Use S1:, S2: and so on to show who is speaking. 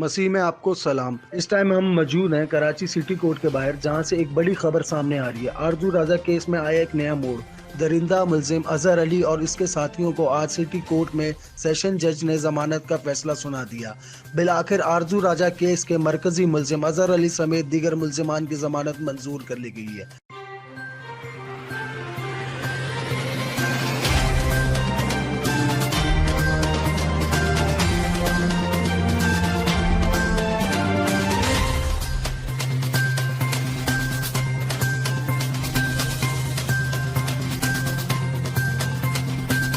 S1: मसीह में आपको सलाम। इस टाइम हम मौजूद हैं कराची सिटी कोर्ट के बाहर, जहां से एक बड़ी खबर सामने आ रही है। आरजू राजा केस में आया एक नया मोड़। दरिंदा मुलजिम अजहर अली और इसके साथियों को आज सिटी कोर्ट में सेशन जज ने जमानत का फैसला सुना दिया। बिलाखिर आरजू राजा केस के मरकजी मुलजिम अजहर अली समेत दीगर मुलजिमान की जमानत मंजूर कर ली गई है।